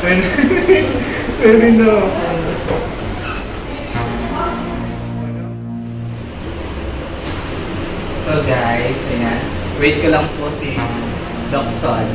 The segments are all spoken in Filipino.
Pwede na. So guys, ayan. Wait ko lang po si Doc Sol.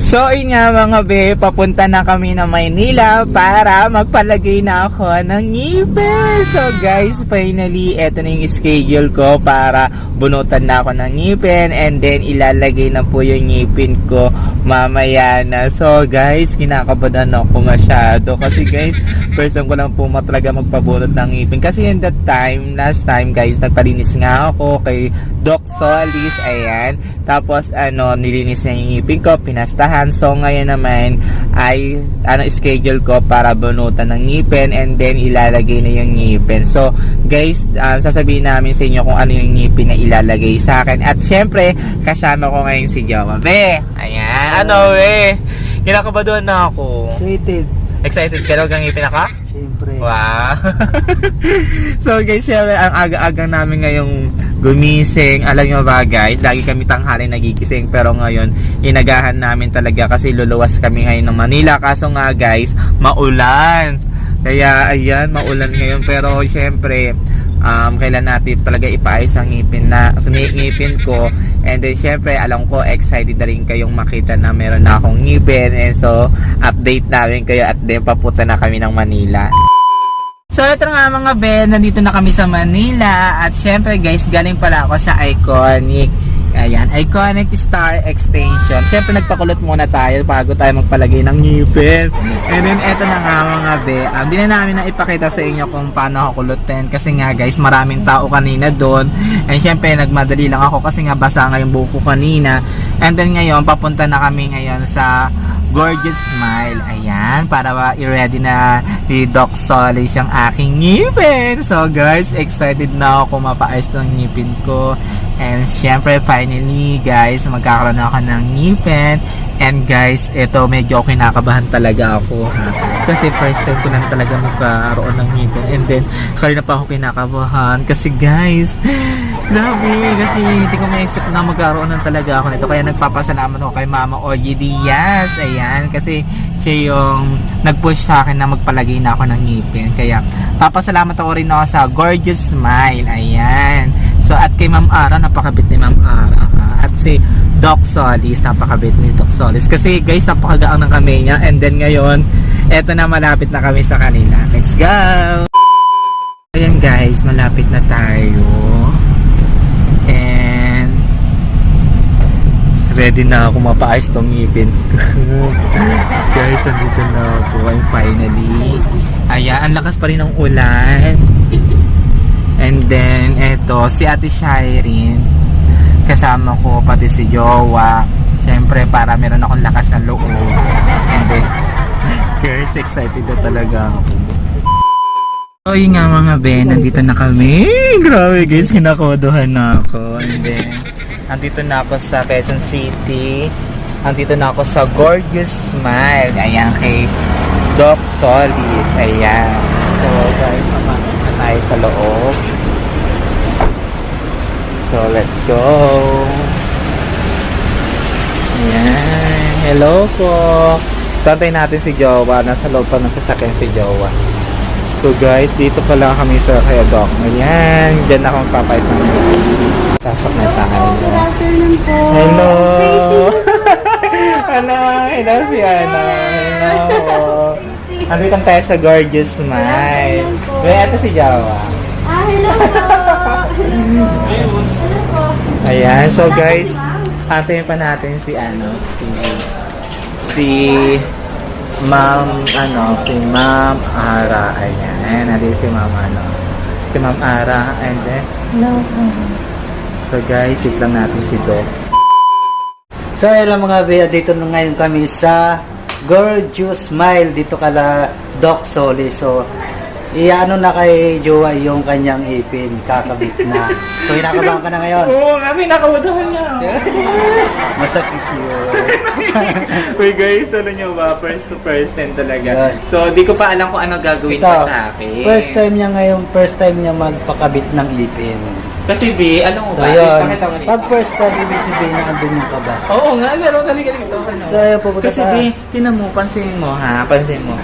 So yun nga mga be, papunta na kami na Maynila para magpalagay na ako ng ngipin. So guys, finally, eto na yung schedule ko para bunutan na ako ng ngipin and then ilalagay na po yung ngipin ko mamaya na. So guys, kinakabahan ako masyado kasi guys, first time ko lang po talaga magpabunot ng ngipin. Kasi in that time, last time guys, nagpalinis nga ako kay Doc Solis, ayan. Tapos nilinis niya yung ngipin ko, pinastahan. So ngayon naman ay schedule ko para bunutan ng ngipin and then ilalagay na yung ngipin. So guys, sasabihin namin sa inyo kung ano yung ngipin na ilalagay sa akin. At syempre, kasama ko ngayon si Jowa. Be, ayan, be, kinakabahan na ako. Excited ka daw ng ngipin ako? Siyempre. Wow. So guys, syempre ang aga-aga namin ngayong gumising. Alam nyo ba guys, lagi kami tanghali nagigising pero ngayon inagahan namin talaga kasi luluwas kami ngayon ng Manila. Kaso nga guys, maulan. Kaya ayan, maulan ngayon pero syempre kailan natin talaga ipaayos ang ngipin ko. And then syempre alam ko excited na rin kayong makita na meron na akong ngipin. And so update namin kayo at then papunta na kami ng Manila. So ito nga mga Ben, nandito na kami sa Manila. At syempre guys, galing pala ako sa Iconic. Ayan, Iconic Star Extension. Syempre nagpakulot muna tayo bago tayo magpalagay ng ngipin. And then eto na nga mga be, hindi na namin na ipakita sa inyo kung paano ako kulutin. Kasi nga guys, maraming tao kanina doon. And syempre nagmadali lang ako kasi nga basa nga yung buhok ko kanina. And then ngayon, papunta na kami ngayon sa Gorgeous Smile. Ayan, para i-ready na ni Doc Solis yung aking ngipin. So guys, excited na ako mapaayos ng ngipin ko. And syempre finally guys, magkakaroon ako ng ngipin. And guys, ito medyo kinakabahan talaga ako ha? Kasi first time ko lang talaga magkaroon ng ngipin. And then kanina pa ako kinakabahan kasi guys, grabe, kasi hindi ko maisip na magkaroon ng talaga ako nito. Kaya nagpapasalamat ako kay Mama Oye Diaz. Ayan, kasi siya yung nag-push sa akin na magpalagay na ako ng ngipin. Kaya papasalamat ako rin ako sa Gorgeous Smile. Ayan. So at kay Ma'am Ara, napakabit ni Ma'am Ara ha? At si Doc Solis, napakabit ni Doc Solis. Kasi guys, napakagaang ng kamay niya. And then ngayon, eto na, malapit na kami sa kanila. Let's go! Ayan guys, malapit na tayo. And ready na ako mapaayos tong ngipin. Guys, andito na ako. And finally, ayan, ang lakas pa rin ng ulan. And then, eto, si Ate Shireen, kasama ko, pati si Jowa. Siyempre, para meron akong lakas na loob. And then, guys, excited na talaga ako. So, yun nga mga Ben, nandito na kami. Grabe guys, kinakodohan na ako. And then, nandito na ako sa Quezon City. Nandito na ako sa Gorgeous Smile. Ayan, kay Doc Solis. Ayan. So, guys, mamakas na tayo sa loob. So, let's go. Ayan. Hello po. Santay natin si Jowa. Nasa loob pa ng sasakyan si Jowa. So, guys, dito pa lang kami sa kaya Doc. Ayan. Diyan ako magpapayos ng sasak na tayo. Good afternoon po. Hello. Hello si Ana. Hello. Andito tayo sa Gorgeous Smile. Kaya ito si Jowa. Hello po. Ayan, so guys, antayin pa natin si Ma'am Ara. Ayan, natin si Ma'am Ara. And then, Hello po. so guys, wait lang natin si Doc. So hello mga be, dito na ngayon kami sa Gorgeous Smile dito kala Doc Solis. So iano na kay Jowa yung kanyang ipin, kakabit na. So hinakabahan ka na ngayon. Oo, kami nakawadahan niya. Masakit yun. Uy guys, alam nyo ba, first time talaga. Yeah. So, di ko pa alam kung ano gagawin Ito, pa sa akin. first time niya magpakabit ng ipin. Kasi B, alam mo So ba? yun, Pakita mo dito. pag first time, ibig sabihin na andun yung kaba. Oo nga, pero talaga dito. Ano? So yun, pupunta Kasi ka. B, tinan mo, pansin mo ha, pansin mo.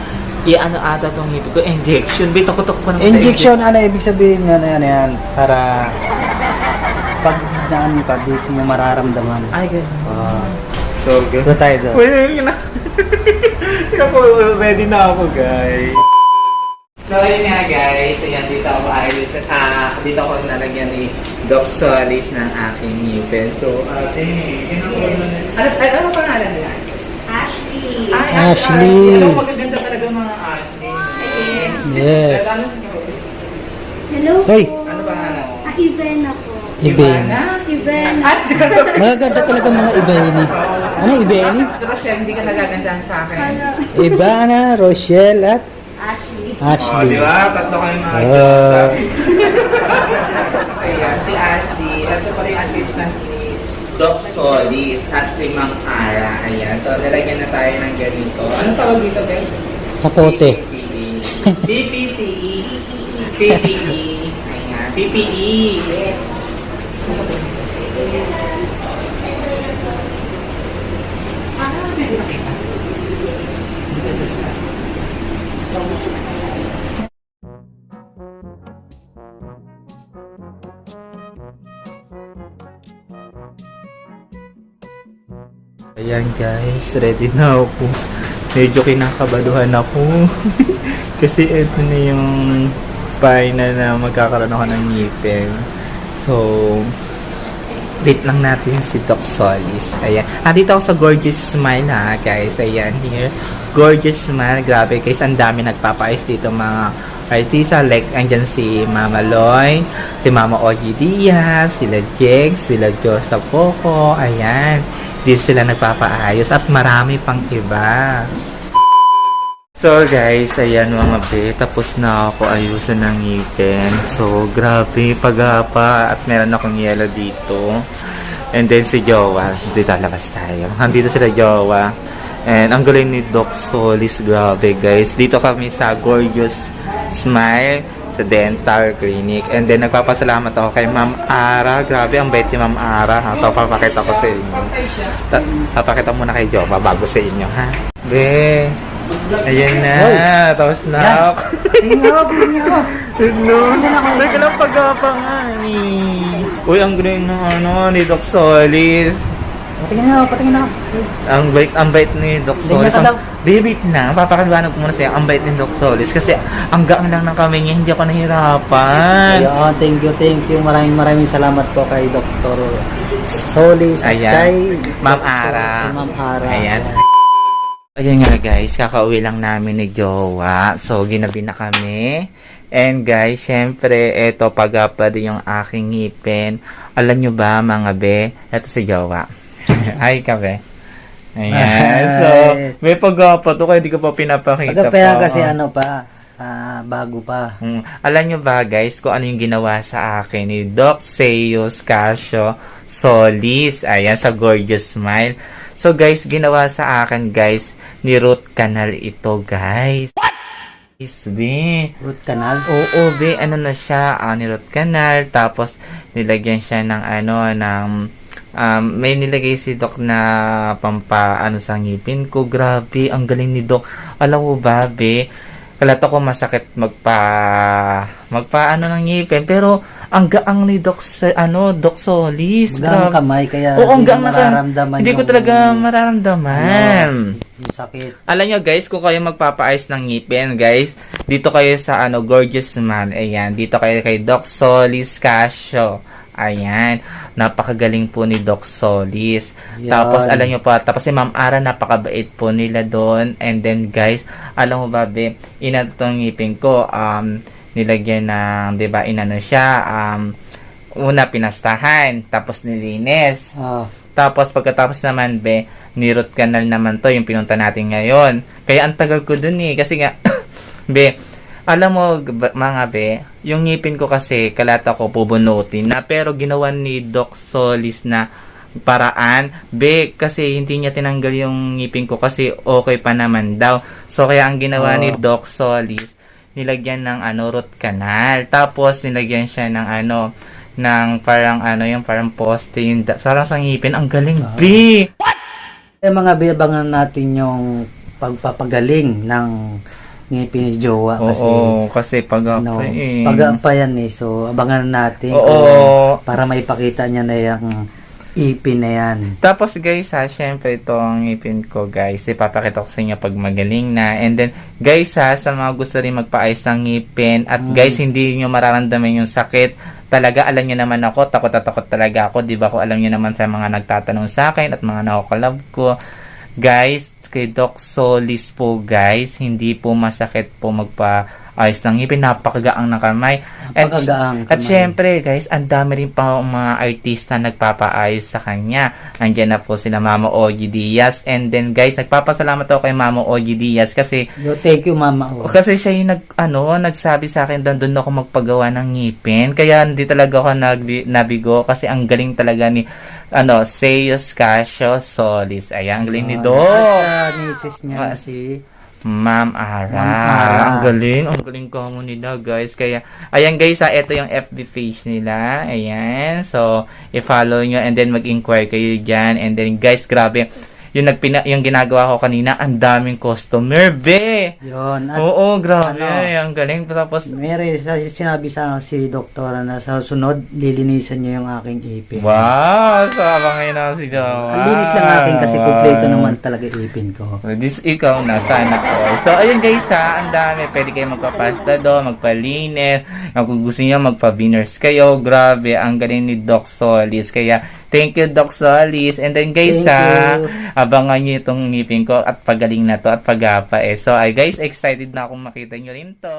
I-ano ata tong ngipin ko, injection. B, tukot-tukot ko naman sa Injection, ano ibig sabihin yan, yan, para pag naan ka, dito mo mararamdaman. Ay, ganun. Ah. So, good. Doon tayo doon. Well, yun na. Ako, ready na ako, guys. So, yun nga, guys. Ayan, dito ako dito ako nalagyan ni Doc Solis ng aking ngipin. So, ate, ano pangalan nila? Ashley. Ay, Ashley. Ano, magaganda talaga mga Ashley. Yes. Hello po. Hoy. Ano pangalan mo? Ivana po. Ibeni. Ivana. Magaganda talaga mga Ibeni. Ano Ibeni? Pero siya, hindi ka nagagandahan sa akin. Ivana, Rochelle, at Ashley. Oh, Ashley. di ba? Tatlo kayo mga Ah. Ayan, si Ashley. Ito pala yung assistant ni Doc Solis at si Ma'am Ara. Ayan. So, nilagyan na tayo ng ganito. Anong tawag dito, guys? Kapote. PPE. PPE. Ayan. PPE. Yes. Ayan guys, ready na ako. Medyo kinakabaluhan ako. Kasi ito na yung final na magkakaroon ako ng ngipin. So, wait lang natin si Doc Solis. Ayan. Dito ako sa Gorgeous Smile ha guys. Ayan here. Gorgeous Smile. Grabe guys, ang dami nagpapayos dito mga artista. Like, andyan si Mama Loy, si Mama Ogie Diaz, sila Jegs, sila Josa Poco. Ayan. Dito sila nagpapaayos at marami pang iba. So guys, ayan mga be, tapos na ako ayusan ng ngipin. So grabe, pagapa at meron akong yellow dito. And then si Jowa, dito labas tayo. Dito sila Jowa. And ang galing ni Doc Solis, grabe guys. Dito kami sa Gorgeous Smile sa dental clinic. And then nagpapasalamat ako kay Ma'am Ara. Grabe, ang bait ni Ma'am Ara. Ito, papakita ko sa inyo. Papakita muna kay Jowa bago sa inyo, ha? Be, ayan na. Hoy. Tapos na Yan. ako. Tingnan ako. No, teka lang pag-apa nga eh. Uy, ang galing ng ni Doc Solis. Patingin ako. Ang bait ni Doc Hindi Solis. nga daw. Baby na, papakaliwanag ko muna sa'yo. Ang bait ni Doc Solis kasi ang gaan lang ng kami niya, hindi ako nahirapan. Ayun, thank you. Maraming salamat po kay Dr. Solis at Ayan. kay Ma'am Dr. Ara. Ma'am Ara. Ayan. Ayan nga guys, kakauwi lang namin ni Jowa. So, ginabi na kami. And guys, syempre, eto pag-upload din yung aking ngipin. Alam nyo ba mga be? Eto si Jowa. Hi ka be. Ayan. So, may pag-upload to kaya di ko pa pinapakita Pagkapaya pa. kasi ano pa, bago pa. Alam nyo ba guys kung ano yung ginawa sa akin ni Doc Seus Casio Solis. Ayan, sa Gorgeous Smile. So guys, ginawa sa akin guys, ni root canal ito guys. What? Be. Root canal? Oo, be. Ano na siya? Ni root canal. Tapos, nilagyan siya ng may nilagay si Doc na pampaano sa ngipin ko. Grabe, ang galing ni Doc. Alam mo ba, be? Kalata ko masakit magpa ng ngipin. Pero, ang gaang ni Doc Solis. Magang kamay, kaya Oo, ang hindi gaang mo mararamdaman hindi ko yung- talaga mararamdaman. Yung sakit. Alam nyo guys, kung kayo magpapaayos ng ngipin, guys, dito kayo sa Gorgeous Man. Ayan, dito kayo kay Doc Solis Casio. Ayan, napakagaling po ni Doc Solis. Yan. Tapos alam nyo pa, tapos si Ma'am Ara, napakabait po nila doon. And then guys, alam mo ba, be, inatong ngipin ko, nilagyan ng, 'di ba, inano siya, una pinastahan, tapos nilinis. Tapos pagkatapos naman, be, ni-root canal naman to, yung pinunta natin ngayon. Kaya ang tagal ko dun eh, kasi nga, be, alam mo, mga be, yung ngipin ko kasi, kalata ko pubunutin na, pero ginawa ni Doc Solis na paraan, be, kasi hindi niya tinanggal yung ngipin ko kasi okay pa naman daw. So, kaya ang ginawa ni Doc Solis, nilagyan ng root canal. Tapos, nilagyan siya ng parang ano, yung parang poste, yung parang sa ngipin. Ang galing, B! Mga B, abangan natin yung pagpapagaling ng ngipin ni Jowa kasi Oo, kasi pag-apa pag-apa yan eh. So, abangan natin Oo. para maipakita niya na yung ipin na yan. Tapos guys syempre itong ngipin ko guys, ipapakita ko sa inyo pag magaling na. And then guys sa mga gusto rin magpaayos ng ngipin at guys hindi nyo mararamdaman yung sakit. Talaga alam nyo naman ako, takot talaga ako. Diba ko alam nyo naman sa mga nagtatanong sa akin at mga nakukulab ko. Guys, kay Doc Solis po guys, hindi po masakit po magpa-ayos ng ngipin. Napakagaang ng kamay. Napakagaang At kamay. syempre guys, ang dami rin pa mga artista nagpapaayos sa kanya. Andiyan na po sila Mama Ogie Diaz. And then guys, nagpapasalamat ako kay Mama Ogie Diaz kasi Thank you, Mama. siya yung nagsabi sa akin doon ako magpagawa ng ngipin. Kaya hindi talaga ako nabigo kasi ang galing talaga ni Seus Casio Solis. Ayan, ang galing ni Do. At sa misis niya na si Ma'am Ara. Ma'am Ara. Ang galing ko mo nila guys. Kaya, ayan guys, ito yung FB page nila. Ayan. So, i-follow nyo and then mag-inquire kayo dyan. And then guys, grabe. Yung ginagawa ko kanina, ang daming customer, be! Yun. At Oo, grabe. Ang galing. Tapos, Mary, sinabi sa si doktora na sa sunod, lilinisan niyo yung aking ipin. wow! Sama ngayon na si Jowa. Ang linis lang akin kasi kumpleto naman talaga ipin ko. This ikaw na, sana all. So, ayun guys ang dami. Pwede kayo magpapasta do, magpalinis. Kung gusto niyo magpa-winners kayo. Grabe, ang galing ni Doc Solis. Kaya, thank you, Doc Solis. And then guys Thank you. abangan nyo itong ngipin ko at pagaling na to at pagapa So, guys, excited na akong makita nyo rin to.